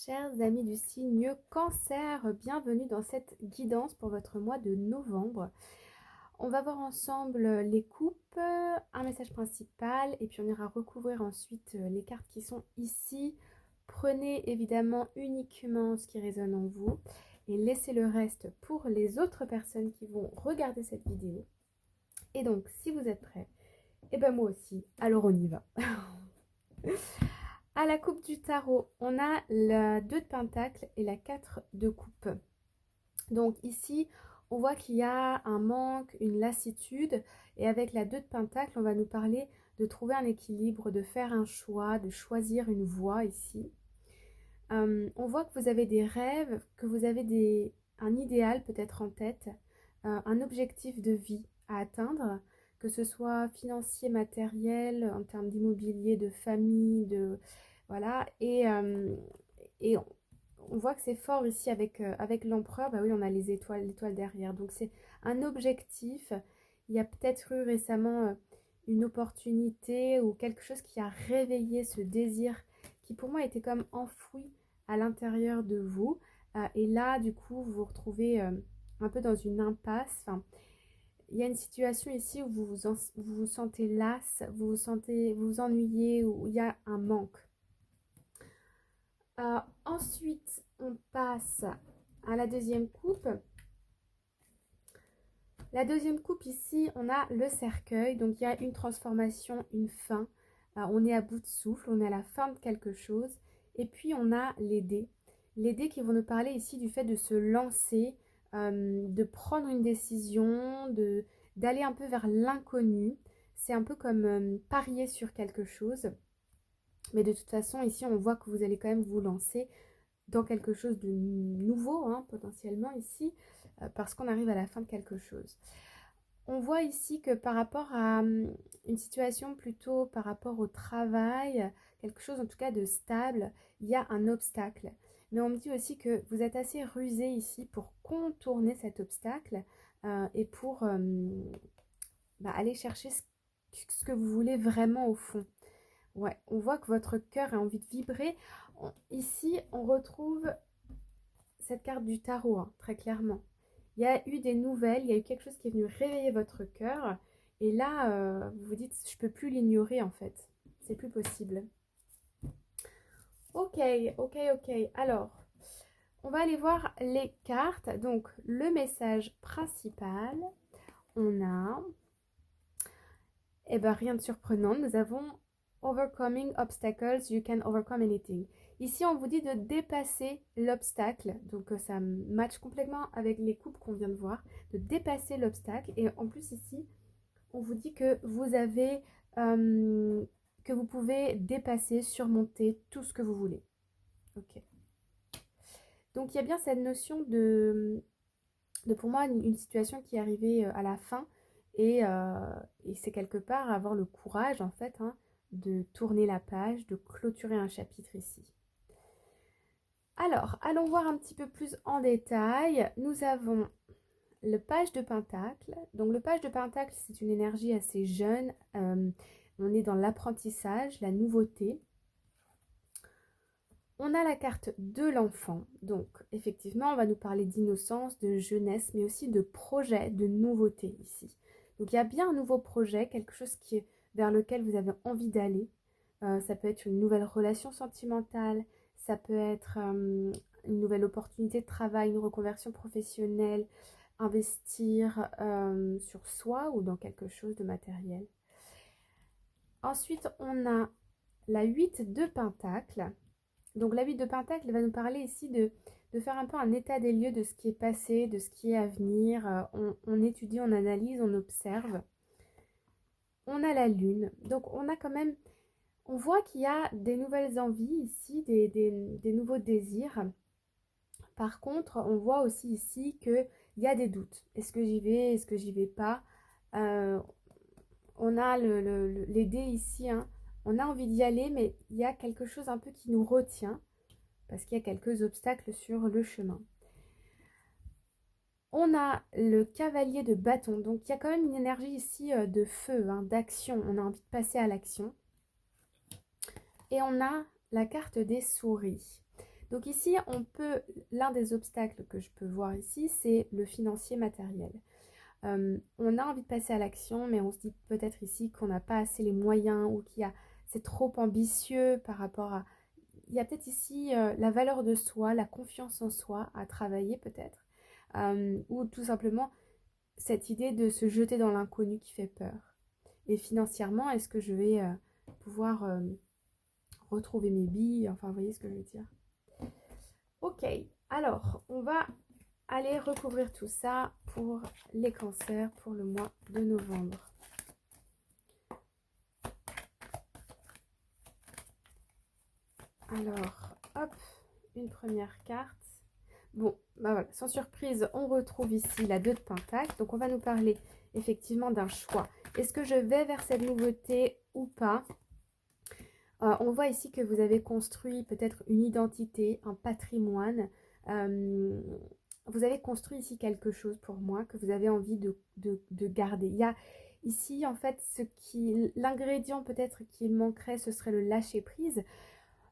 Chers amis du signe Cancer, bienvenue dans cette guidance pour votre mois de novembre. On va voir ensemble les coupes, un message principal et puis on ira recouvrir ensuite les cartes qui sont ici. Prenez évidemment uniquement ce qui résonne en vous et laissez le reste pour les autres personnes qui vont regarder cette vidéo. Et donc si vous êtes prêts, et ben moi aussi, alors on y va. À la coupe du tarot, on a la 2 de Pentacle et la 4 de coupe. Donc ici, on voit qu'il y a un manque, une lassitude. Et avec la 2 de Pentacle, on va nous parler de trouver un équilibre, de faire un choix, de choisir une voie ici. On voit que vous avez des rêves, que vous avez un idéal peut-être en tête, un objectif de vie à atteindre, que ce soit financier, matériel, en termes d'immobilier, de famille, voilà. Et on voit que c'est fort ici avec l'empereur. Bah oui, on a l'étoile derrière. Donc c'est un objectif. Il y a peut-être eu récemment une opportunité ou quelque chose qui a réveillé ce désir qui pour moi était comme enfoui à l'intérieur de vous. Et là, du coup, vous vous retrouvez un peu dans une impasse. Enfin, il y a une situation ici où vous vous sentez lasse, vous vous ennuyez, où il y a un manque. Ensuite, on passe à la deuxième coupe. La deuxième coupe ici, on a le cercueil. Donc, il y a une transformation, une fin. On est à bout de souffle, on est à la fin de quelque chose. Et puis, on a les dés. Les dés qui vont nous parler ici du fait de se lancer, de prendre une décision, d'aller un peu vers l'inconnu. C'est un peu comme parier sur quelque chose. Mais de toute façon, ici, on voit que vous allez quand même vous lancer dans quelque chose de nouveau, hein, potentiellement ici, parce qu'on arrive à la fin de quelque chose. On voit ici que par rapport à une situation plutôt par rapport au travail, quelque chose en tout cas de stable, il y a un obstacle. Mais on me dit aussi que vous êtes assez rusé ici pour contourner cet obstacle et pour aller chercher ce que vous voulez vraiment au fond. Ouais, on voit que votre cœur a envie de vibrer. Ici, on retrouve cette carte du tarot, hein, très clairement. Il y a eu des nouvelles, il y a eu quelque chose qui est venu réveiller votre cœur. Et là, vous vous dites, je ne peux plus l'ignorer en fait. C'est plus possible. Ok. Alors, on va aller voir les cartes. Donc, le message principal, on a... Eh bien, rien de surprenant. Nous avons Overcoming obstacles, you can overcome anything. Ici, on vous dit de dépasser l'obstacle. Donc, ça match complètement avec les coupes qu'on vient de voir. De dépasser l'obstacle. Et en plus, ici, on vous dit que vous avez... que vous pouvez dépasser, surmonter tout ce que vous voulez. Ok. Donc, il y a bien cette notion de pour moi, une situation qui est arrivée à la fin. Et c'est quelque part avoir le courage, en fait, hein, de tourner la page, de clôturer un chapitre ici. Alors, allons voir un petit peu plus en détail. Nous avons le page de Pentacle. Donc, le page de Pentacle, c'est une énergie assez jeune. On est dans l'apprentissage, la nouveauté. On a la carte de l'enfant. Donc, effectivement, on va nous parler d'innocence, de jeunesse, mais aussi de projet, de nouveauté ici. Donc, il y a bien un nouveau projet, quelque chose vers lequel vous avez envie d'aller. Ça peut être une nouvelle relation sentimentale, ça peut être une nouvelle opportunité de travail, une reconversion professionnelle, investir sur soi ou dans quelque chose de matériel. Ensuite, on a la 8 de Pentacle. Donc la 8 de Pentacle va nous parler ici de faire un peu un état des lieux de ce qui est passé, de ce qui est à venir. On étudie, on analyse, on observe. On a la Lune. Donc on a quand même... On voit qu'il y a des nouvelles envies ici, des nouveaux désirs. Par contre, on voit aussi ici qu'il y a des doutes. Est-ce que j'y vais? Est-ce que j'y vais pas? On a les dés ici, hein. On a envie d'y aller, mais il y a quelque chose un peu qui nous retient parce qu'il y a quelques obstacles sur le chemin. On a le cavalier de bâton. Donc, il y a quand même une énergie ici de feu, hein, d'action. On a envie de passer à l'action. Et on a la carte des souris. Donc ici, l'un des obstacles que je peux voir ici, c'est le financier matériel. On a envie de passer à l'action, mais on se dit peut-être ici qu'on n'a pas assez les moyens ou c'est trop ambitieux par rapport à... Il y a peut-être ici la valeur de soi, la confiance en soi à travailler peut-être, ou tout simplement cette idée de se jeter dans l'inconnu qui fait peur. Et financièrement, est-ce que je vais pouvoir retrouver mes billes? Enfin, vous voyez ce que je veux dire. Ok, alors on va aller recouvrir tout ça pour les cancers pour le mois de novembre. Alors, hop, une première carte. Bon, bah voilà, sans surprise, on retrouve ici la 2 de Pentacle. Donc, on va nous parler effectivement d'un choix. Est-ce que je vais vers cette nouveauté ou pas? On voit ici que vous avez construit peut-être une identité, un patrimoine. Vous avez construit ici quelque chose pour moi que vous avez envie de garder. Il y a ici, en fait, l'ingrédient peut-être qui manquerait, ce serait le lâcher-prise.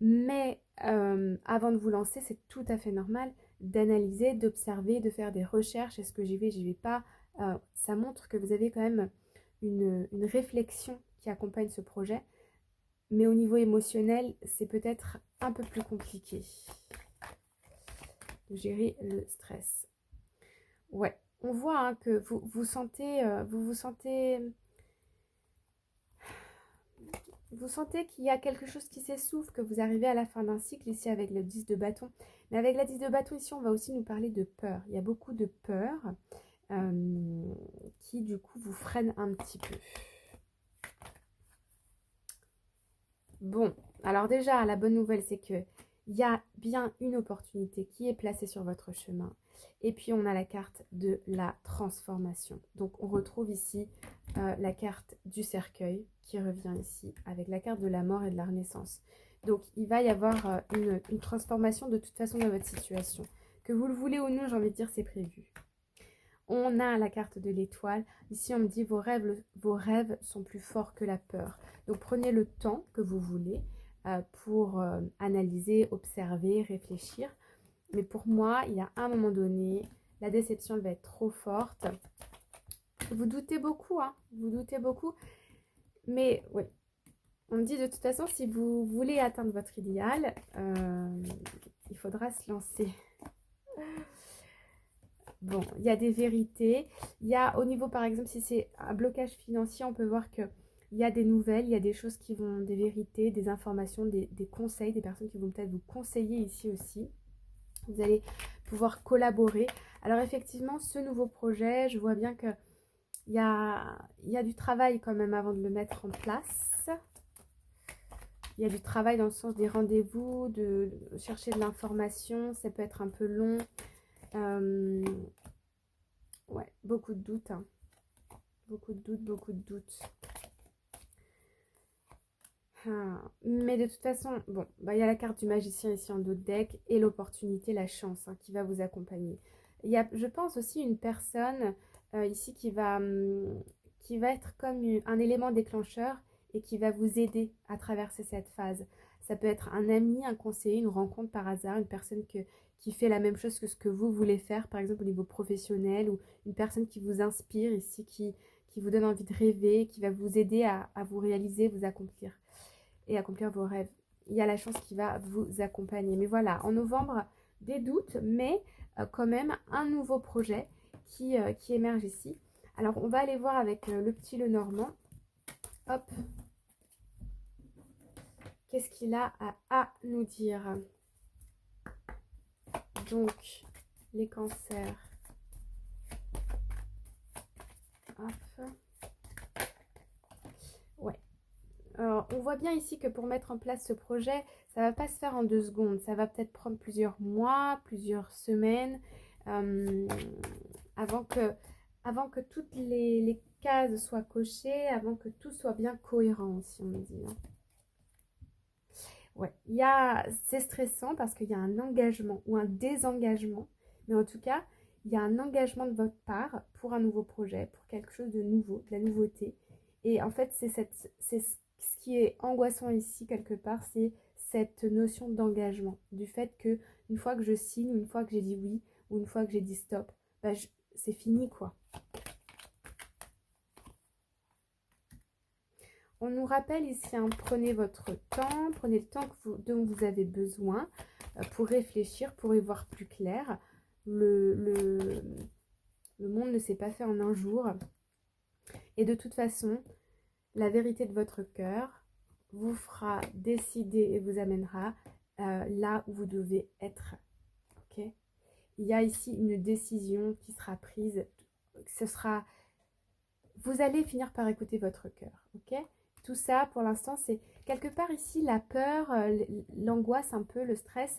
Mais avant de vous lancer, c'est tout à fait normal d'analyser, d'observer, de faire des recherches. Est-ce que j'y vais pas? Ça montre que vous avez quand même une réflexion qui accompagne ce projet. Mais au niveau émotionnel, c'est peut-être un peu plus compliqué de gérer le stress. Ouais, on voit hein, que vous sentez qu'il y a quelque chose qui s'essouffle, que vous arrivez à la fin d'un cycle ici avec le 10 de bâton. Mais avec la 10 de bâton ici, on va aussi nous parler de peur. Il y a beaucoup de peur qui du coup vous freine un petit peu. Bon, alors déjà, la bonne nouvelle, c'est que il y a bien une opportunité qui est placée sur votre chemin. Et puis, on a la carte de la transformation. Donc, on retrouve ici la carte du cercueil qui revient ici avec la carte de la mort et de la renaissance. Donc, il va y avoir une transformation de toute façon dans votre situation. Que vous le voulez ou non, j'ai envie de dire, c'est prévu. On a la carte de l'étoile. Ici, on me dit vos rêves sont plus forts que la peur. Donc, prenez le temps que vous voulez pour analyser, observer, réfléchir. Mais pour moi, il y a un moment donné, la déception elle va être trop forte. Vous doutez beaucoup, hein, vous doutez beaucoup. Mais oui, on me dit de toute façon, si vous voulez atteindre votre idéal, il faudra se lancer. Bon, il y a des vérités. Il y a au niveau, par exemple, si c'est un blocage financier, on peut voir que il y a des nouvelles, il y a des choses qui vont, des vérités, des informations, des conseils, des personnes qui vont peut-être vous conseiller ici aussi. Vous allez pouvoir collaborer. Alors effectivement, ce nouveau projet, je vois bien qu'il y a du travail quand même avant de le mettre en place. Il y a du travail dans le sens des rendez-vous, de chercher de l'information, ça peut être un peu long. Ouais, beaucoup de doutes. Hein. Beaucoup de doutes, beaucoup de doutes. Mais de toute façon, bon, bah, il y a la carte du magicien ici en dos de deck et l'opportunité, la chance hein, qui va vous accompagner. Il y a, je pense aussi, une personne ici qui va être comme un élément déclencheur et qui va vous aider à traverser cette phase. Ça peut être un ami, un conseiller, une rencontre par hasard, une personne qui fait la même chose que ce que vous voulez faire, par exemple au niveau professionnel, ou une personne qui vous inspire ici, qui vous donne envie de rêver, qui va vous aider à vous réaliser, vous accomplir et accomplir vos rêves. Il y a la chance qui va vous accompagner. Mais voilà, en novembre, des doutes, mais quand même un nouveau projet qui émerge ici. Alors, on va aller voir avec le petit Lenormand. Hop. Qu'est-ce qu'il a à nous dire? Donc, les cancers. Hop. Ouais. Alors, on voit bien ici que pour mettre en place ce projet, ça ne va pas se faire en 2 secondes. Ça va peut-être prendre plusieurs mois, plusieurs semaines, avant que toutes les cases soient cochées, avant que tout soit bien cohérent, si on dit. Hein. Ouais, c'est stressant parce qu'il y a un engagement ou un désengagement, mais en tout cas, il y a un engagement de votre part pour un nouveau projet, pour quelque chose de nouveau, de la nouveauté. Et en fait, c'est ce qui est angoissant ici quelque part, c'est cette notion d'engagement, du fait que une fois que je signe, une fois que j'ai dit oui, ou une fois que j'ai dit stop, bah c'est fini quoi. On nous rappelle ici, hein, prenez votre temps, prenez le temps dont vous avez besoin pour réfléchir, pour y voir plus clair. Le monde ne s'est pas fait en un jour. Et de toute façon, la vérité de votre cœur vous fera décider et vous amènera là où vous devez être. Ok ? Il y a ici une décision qui sera prise. Vous allez finir par écouter votre cœur. Ok ? Tout ça, pour l'instant, c'est quelque part ici, la peur, l'angoisse un peu, le stress,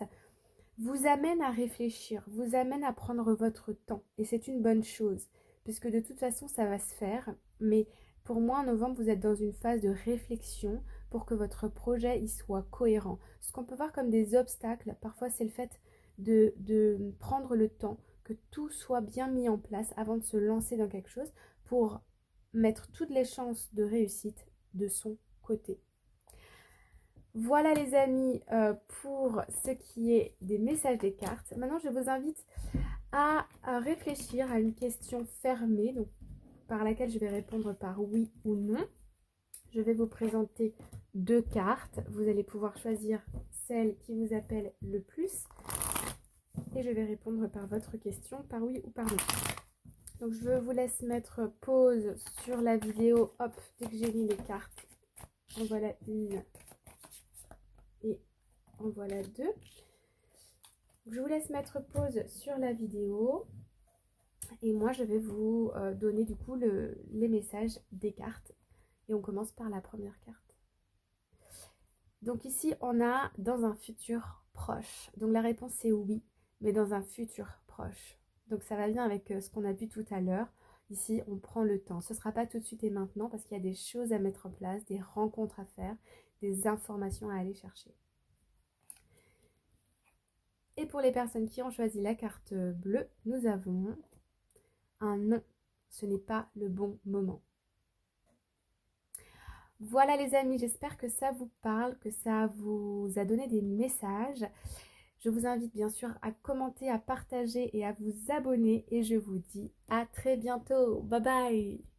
vous amène à réfléchir, vous amène à prendre votre temps. Et c'est une bonne chose, puisque de toute façon, ça va se faire. Mais pour moi, en novembre, vous êtes dans une phase de réflexion pour que votre projet y soit cohérent. Ce qu'on peut voir comme des obstacles, parfois, c'est le fait de prendre le temps, que tout soit bien mis en place avant de se lancer dans quelque chose pour mettre toutes les chances de réussite de son côté. Voilà les amis pour ce qui est des messages des cartes. Maintenant, je vous invite à réfléchir à une question fermée, donc, par laquelle je vais répondre par oui ou non. Je vais vous présenter 2 cartes. Vous allez pouvoir choisir celle qui vous appelle le plus. Et je vais répondre par votre question, par oui ou par non. Donc je vous laisse mettre pause sur la vidéo. Hop, dès que j'ai mis les cartes, en voilà une et en voilà 2. Je vous laisse mettre pause sur la vidéo. Et moi, je vais vous donner du coup les messages des cartes. Et on commence par la première carte. Donc ici, on a dans un futur proche. Donc la réponse c'est oui, mais dans un futur proche. Donc ça va bien avec ce qu'on a vu tout à l'heure. Ici, on prend le temps. Ce ne sera pas tout de suite et maintenant parce qu'il y a des choses à mettre en place, des rencontres à faire, des informations à aller chercher. Et pour les personnes qui ont choisi la carte bleue, nous avons un non. Ce n'est pas le bon moment. Voilà les amis, j'espère que ça vous parle, que ça vous a donné des messages. Je vous invite bien sûr à commenter, à partager et à vous abonner. Et je vous dis à très bientôt. Bye bye!